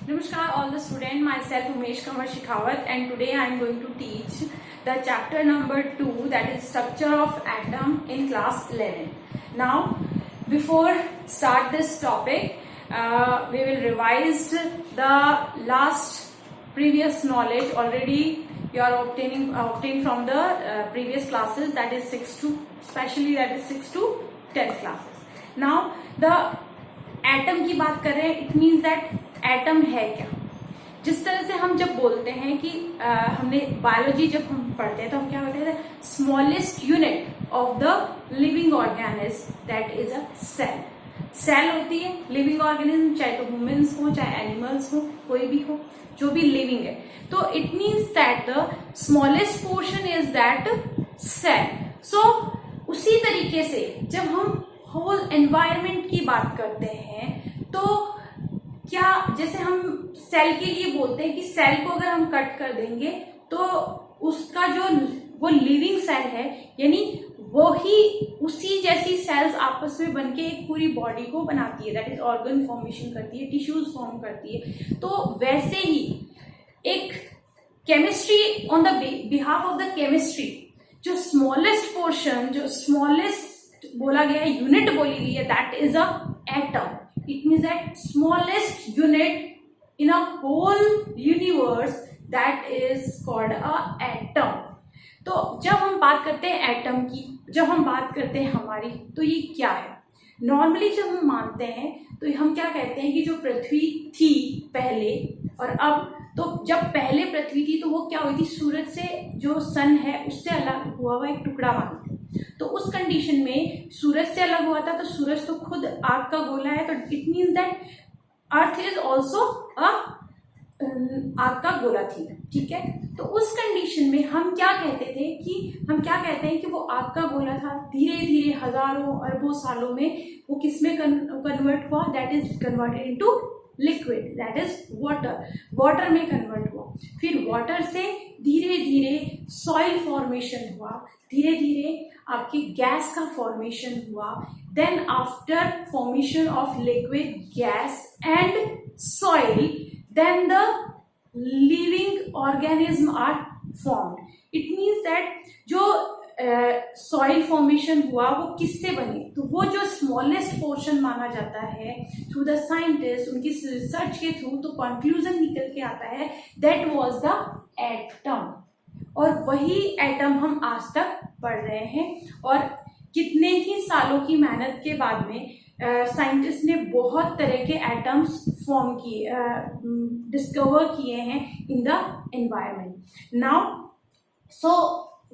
Namaskar all the student, myself Umesh Kamar Shekhawat, and today I am going to teach the chapter number 2, that is structure of atom in class 11. Now before start this topic, we will revise the last previous knowledge already you are obtained from the previous classes, that is 6 to 10th classes. Now the atom की बात करें, it means that atom है क्या। जिस तरह से हम जब बोलते हैं कि हमने बायोलॉजी जब हम पढ़ते हैं तो हम क्या बोलते हैं, smallest unit of the living organism that is a cell. Cell होती है लिविंग ऑर्गेनिज्म, चाहे तो ह्यूमंस हो चाहे एनिमल्स हो, कोई भी हो जो भी लिविंग है, तो it means that the smallest portion is that cell. So उसी तरीके से जब हम होल एनवायरनमेंट की बात करते हैं तो क्या, जैसे हम सेल के लिए बोलते हैं कि सेल को अगर हम कट कर देंगे तो उसका जो वो लिविंग सेल है, यानी वो ही उसी जैसी सेल्स आपस में बनके एक पूरी बॉडी को बनाती है, दैट इज ऑर्गन फॉर्मेशन करती है, टिश्यूज फॉर्म करती है। तो वैसे ही एक chemistry on the behalf of the chemistry, जो स्मॉलेस्ट पोर्शन, जो स्मॉलेस्ट बोला गया है, यूनिट बोली गई है, that is a atom. It means that smallest unit in a whole universe, that is called a atom. तो जब हम बात करते हैं एटम की, जब हम बात करते हैं हमारी, तो ये क्या है। नॉर्मली जब हम मानते हैं तो हम क्या कहते हैं कि जो पृथ्वी थी पहले और अब, तो जब पहले पृथ्वी थी तो वो क्या हुई थी, सूरज से जो सन है उससे अलग हुआ एक टुकड़ा मानते हैं। तो उस कंडीशन में सूरज से अलग हुआ था, तो सूरज तो खुद आग का गोला है, तो it means that earth is also आग का गोला थी, ठीक है। तो उस कंडीशन में हम क्या कहते हैं कि वो आग का गोला था, धीरे धीरे हजारों अरबों सालों में वो किसमें कन्वर्ट हुआ, that is converted into liquid, that is water में कन्वर्ट हुआ। फिर वाटर से धीरे धीरे सॉइल फॉर्मेशन हुआ, धीरे धीरे आपकी गैस का फॉर्मेशन हुआ, then after formation of liquid, gas and soil, then the living organism are formed. It means that जो सॉइल फॉर्मेशन हुआ वो किससे बने, तो वो जो स्मॉलेस्ट पोर्शन माना जाता है थ्रू द साइंटिस्ट, उनकी रिसर्च के थ्रू, तो कंक्लूजन निकल के आता है दैट वाज द एटम। और वही एटम हम आज तक पढ़ रहे हैं, और कितने ही सालों की मेहनत के बाद में साइंटिस्ट ने बहुत तरह के एटम्स फॉर्म किए, डिस्कवर किए हैं in the environment. Now so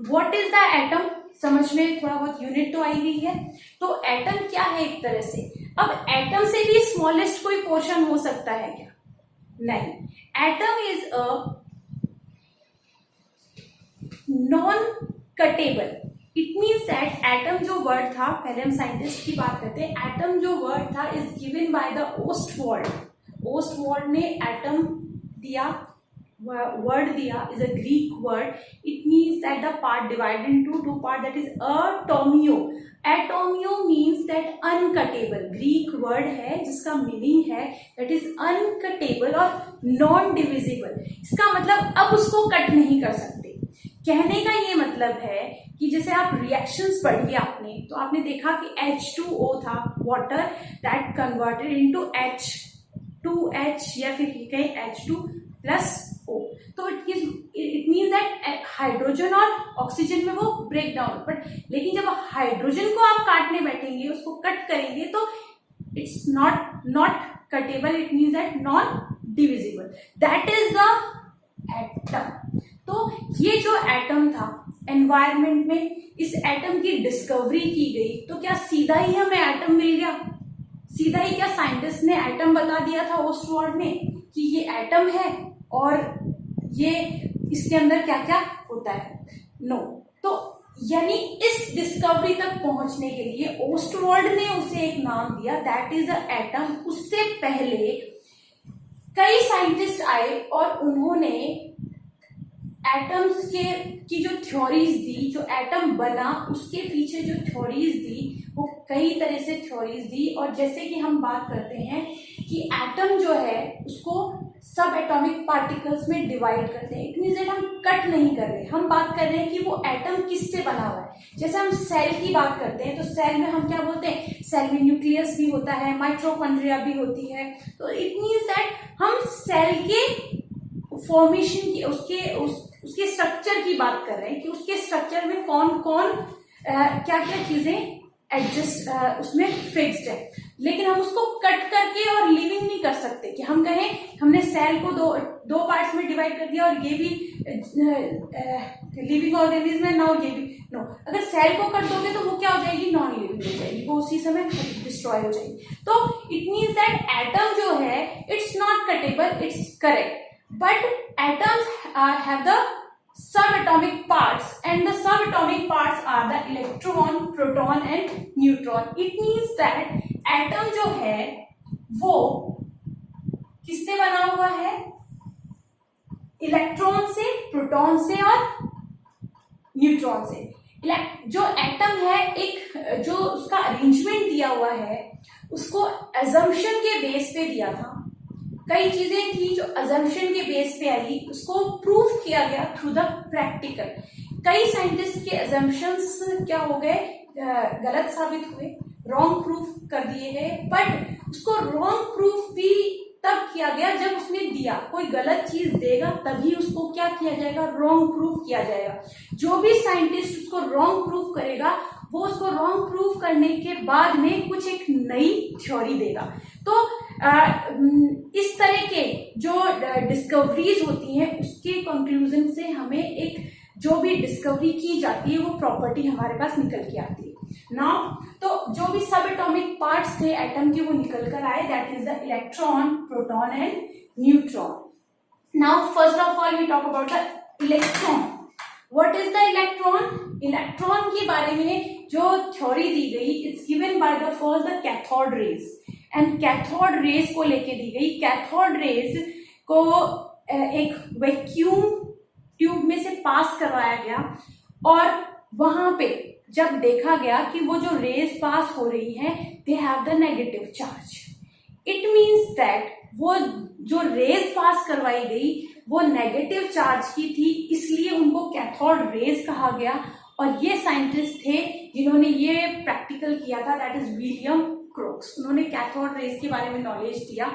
what is the atom, समझ में थोड़ा बहुत यूनिट तो आई गई है। तो एटम क्या है एक तरह से। अब एटम से भी स्मॉलेस्ट कोई पोर्शन हो सकता है क्या, नहीं। Atom is a non cuttable. It means that atom जो वर्ड था, पहले हम साइंटिस्ट की बात करते हैं, एटम जो वर्ड था is given by the Ostwald. ओस्टवाल्ड ने एटम दिया, वर्ड दिया, is a Greek word. It means that the part divided into two part, that is एटोमियो। एटोमियो means that uncuttable, Greek word है जिसका मीनिंग है दैट इज अनकटेबल और नॉन डिविजिबल। इसका मतलब अब उसको कट नहीं कर सकते। कहने का ये मतलब है कि जैसे आप रिएक्शंस पढ़ी आपने, तो आपने देखा कि H2O था water, that converted into H2H या फिर कहीं H2+O। तो इट मीन्स दैट हाइड्रोजन और ऑक्सीजन में वो ब्रेक डाउन, बट लेकिन जब हाइड्रोजन को आप काटने बैठेंगे, उसको कट करेंगे, तो it's not cuttable, it means that non divisible, that is the atom. तो ये जो एटम था एनवायरनमेंट में, इस एटम की डिस्कवरी की गई, तो क्या सीधा ही हमें एटम मिल गया, सीधा ही क्या साइंटिस्ट ने एटम बता दिया था ओस्टवाल्ड ने कि ये एटम है और ये इसके अंदर क्या क्या होता है, नो। तो यानी इस डिस्कवरी तक पहुंचने के लिए ओस्टवाल्ड ने उसे एक नाम दिया, दैट इज अ एटम। उससे पहले कई साइंटिस्ट आए और उन्होंने एटम्स की जो थ्योरीज दी, जो एटम बना उसके पीछे जो थ्योरीज दी, वो कई तरह से थ्योरीज दी। और जैसे कि हम बात करते हैं कि एटम जो है उसको सब एटॉमिक पार्टिकल्स में डिवाइड करते हैं। इट मीन्स दैट हम कट नहीं कर रहे, हम बात कर रहे हैं कि वो एटम किससे बना हुआ है। जैसे हम सेल की बात करते हैं तो सेल में हम क्या बोलते हैं, सेल में न्यूक्लियस भी होता है, माइटोकॉन्ड्रिया भी होती है। तो इट मीन्स दैट हम सेल के फॉर्मेशन की, उसके स्ट्रक्चर की बात कर रहे हैं कि उसके स्ट्रक्चर में कौन कौन क्या क्या चीजें एडजस्ट उसमें फिक्स्ड है। लेकिन हम उसको कट करके और लिविंग नहीं कर सकते कि हम कहें हमने सेल को दो पार्ट्स में डिवाइड कर दिया और ये भी लिविंग ऑर्गेनिज्म है, नाउ ये भी नो। अगर सेल को कट दोगे तो वो क्या हो जाएगी, नॉन लिविंग हो जाएगी, वो उसी समय डिस्ट्रॉय हो जाएगी। तो इट मीन्स दैट एटम जो है it's not cuttable, it's correct, but atoms have the subatomic parts, and the subatomic parts are the electron, proton and neutron. It means that atom जो है वो किससे बना हुआ है, इलेक्ट्रॉन से, प्रोटॉन से और न्यूट्रॉन से। जो एटम है, एक जो उसका अरेंजमेंट दिया हुआ है उसको assumption के बेस पे दिया था। कई चीजें थी जो अजम्पशन के बेस पे आई, उसको प्रूव किया गया थ्रू द प्रैक्टिकल। कई साइंटिस्ट के अजम्पशंस क्या हो गए, गलत साबित हुए, रॉन्ग प्रूफ कर दिए गए। बट उसको रॉन्ग प्रूफ भी तब किया गया जब उसने दिया, कोई गलत चीज देगा तभी उसको क्या किया जाएगा, रॉन्ग प्रूफ किया जाएगा। जो भी साइंटिस्ट उसको रॉन्ग प्रूफ करेगा वो उसको रॉन्ग प्रूफ करने के बाद में कुछ एक नई थ्योरी देगा। तो इस तरह के जो डिस्कवरीज होती हैं उसके कंक्लूजन से हमें एक जो भी डिस्कवरी की जाती है वो प्रॉपर्टी हमारे पास निकल के आती है ना। तो जो भी सब एटॉमिक पार्ट्स थे एटम के वो निकल कर आए, that is the electron, proton and neutron. Now first of all we talk about the electron. What is the electron? Electron के बारे में जो थ्योरी दी गई, it's given by the first the cathode rays, and cathode rays को लेके दी गई। Cathode rays को एक वैक्यूम ट्यूब में से पास करवाया गया और वहां पे जब देखा गया कि वो जो रेज पास हो रही है they have the negative charge. It means that वो जो रेज पास करवाई गई वो नेगेटिव चार्ज की थी, इसलिए उनको कैथोड रेज कहा गया। और ये साइंटिस्ट थे जिन्होंने ये प्रैक्टिकल किया था, दैट इज विलियम क्रोक्स। उन्होंने कैथोड रेज के बारे में नॉलेज दिया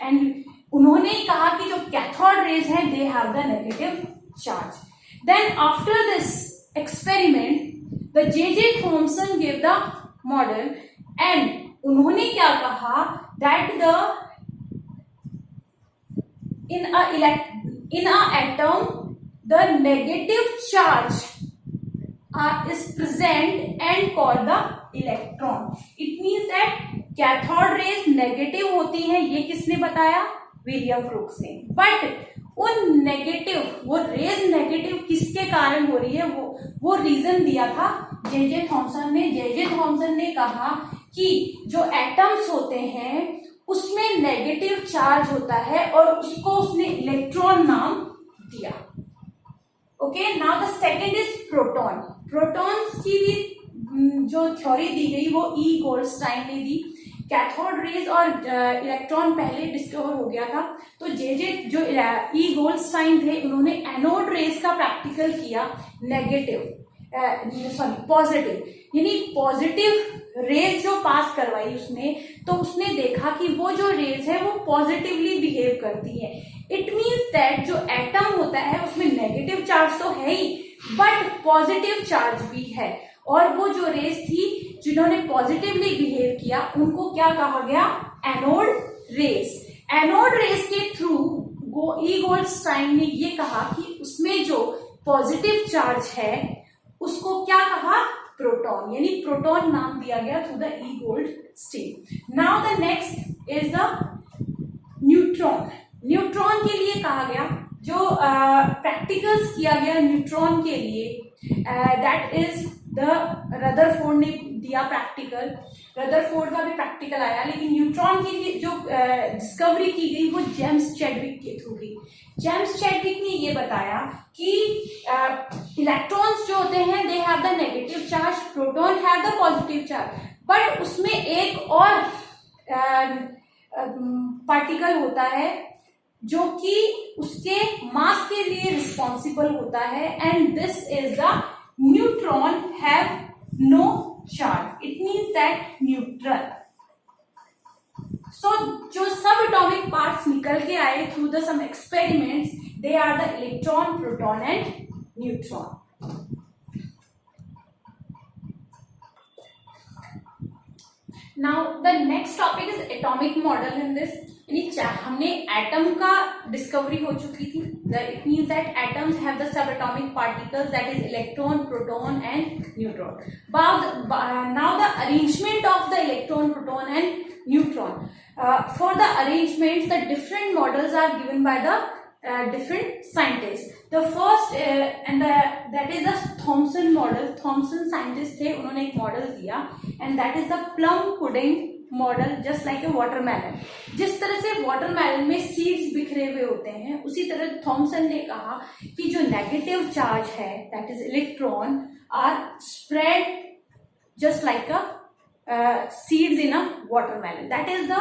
एंड उन्होंने कहा कि जो कैथोड रेज है they have the negative charge. Then after this experiment the J Thomson give the model and उन्होंने क्या कहा, that the in a atom the negative charge is present and called the electron. It means that cathode rays negative होती हैं, ये किसने बताया, William crooks ने। But उन नेगेटिव, वो रेज नेगेटिव किसके कारण हो रही है, वो रीजन दिया था जे थॉमसन ने। जे थॉमसन ने कहा कि जो एटम्स होते हैं उसमें नेगेटिव चार्ज होता है और उसको उसने इलेक्ट्रॉन नाम दिया। Okay, now the second is proton. Protons की भी जो थ्योरी दी गई वो ई गोल्डस्टाइन ने दी। कैथोड रेज और इलेक्ट्रॉन पहले डिस्कवर हो गया था, तो जो ई गोल्डस्टाइन थे उन्होंने एनोड रेज का प्रैक्टिकल किया, पॉजिटिव, यानी पॉजिटिव रेज जो पास करवाई उसने, तो उसने देखा कि वो जो रेज है वो पॉजिटिवली बिहेव करती है। इट मीन्स दैट जो एटम होता है उसमें नेगेटिव चार्ज तो है ही बट पॉजिटिव चार्ज भी है। और वो जो रेज थी जिन्होंने पॉजिटिवली बिहेव किया उनको क्या कहा गया, एनोड रेज। एनोड रेज के थ्रू ई गोल्डस्टाइन ने ये कहा कि उसमें जो पॉजिटिव चार्ज है उसको क्या कहा, प्रोटॉन, यानी प्रोटॉन नाम दिया गया through the E Goldstein. Now the next is the neutron. Neutron के लिए कहा गया, जो प्रैक्टिकल्स किया गया न्यूट्रॉन के लिए, दैट इज द रदरफोर्ड ने दिया प्रैक्टिकल। रदरफोर्ड का भी प्रैक्टिकल आया, लेकिन न्यूट्रॉन के लिए जो डिस्कवरी की गई वो जेम्स चैडविक के थ्रू की। जेम्स चैडविक ने ये बताया कि इलेक्ट्रॉन्स जो होते हैं दे have the negative charge, proton have the positive charge, but उसमें एक और पार्टिकल होता है जो कि उसके मास के लिए रिस्पॉन्सिबल होता है, and this is the neutron have no charge. It means that neutral. So जो सब एटॉमिक पार्ट्स निकल के आए through the some experiments, they are the electron, proton and neutron. Now the next topic is atomic model in this. हमने atom का discovery हो चुकी थी. It means that atoms have the subatomic particles, that is electron, proton and neutron. Now the arrangement of the electron, proton and neutron. For the arrangements, the different models are given by the different scientists. The first that is the Thomson model. Thomson scientist थे, उन्होंने एक model दिया, and that is the plum pudding model. Just like a watermelon. जिस तरह से watermelon में seeds बिखरे हुए होते हैं, उसी तरह थॉमसन ने कहा कि जो नेगेटिव चार्ज है, that is electron, are spread just like a seeds in a watermelon. That is the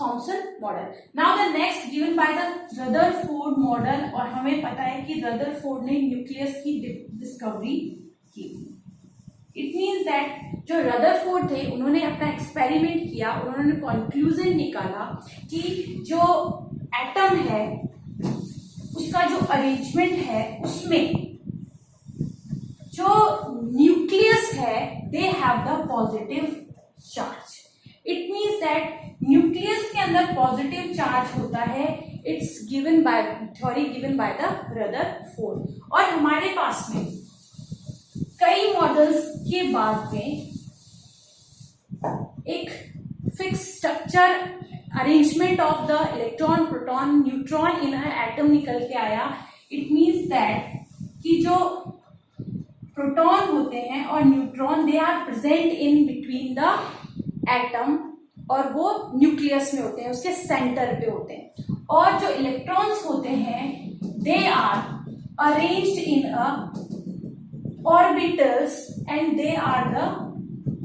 Thomson model. Now the next given by the Rutherford model. और हमें पता है कि रदरफोर्ड ने न्यूक्लियस की डिस्कवरी की. इट मीन्स दैट जो Rutherford थे, उन्होंने अपना एक्सपेरिमेंट किया, उन्होंने कंक्लूजन निकाला कि जो एटम है उसका जो अरेंजमेंट है, उसमें जो न्यूक्लियस है, they have the positive charge. It means that nucleus के अंदर पॉजिटिव चार्ज होता है. It's given bye theory given by the Rutherford. और हमारे पास में कई मॉडल्स के बाद में एक fix structure arrangement of the electron, proton, neutron in atom निकल के आया. इट मीन्स दैट कि जो प्रोटॉन होते हैं और neutron, they are present in between the atom, और वो न्यूक्लियस में होते हैं, उसके सेंटर पे होते हैं. और जो इलेक्ट्रॉन्स होते हैं, they are arranged in a orbitals and they are the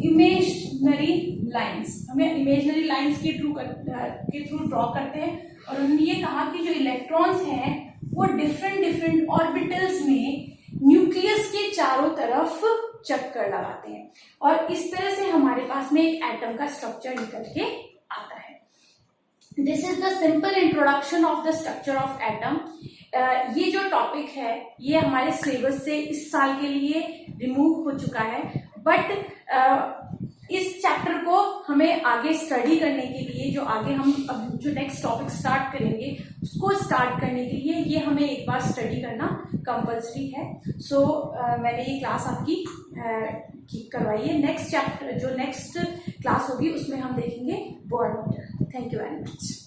imaginary lines. हमें imaginary lines के थ्रू ड्रॉ करते हैं. और उन्होंने ये कहा कि जो इलेक्ट्रॉन्स हैं वो डिफरेंट ऑर्बिटल्स में न्यूक्लियस के चारों तरफ चक्कर लगाते हैं, और इस तरह से हमारे पास में एक एटम का स्ट्रक्चर निकल के आता है. This is the simple introduction of the structure of atom. ये जो टॉपिक है, ये हमारे सिलेबस से इस साल के लिए रिमूव हो चुका है, बट इस चैप्टर को हमें आगे स्टडी करने के लिए, जो आगे हम अब जो नेक्स्ट टॉपिक स्टार्ट करेंगे, उसको स्टार्ट करने के लिए ये हमें एक बार स्टडी करना कंपल्सरी है. सो मैंने ये क्लास आपकी करवाई है. नेक्स्ट चैप्टर, जो नेक्स्ट क्लास होगी, उसमें हम देखेंगे Bohr model. Thank you very much.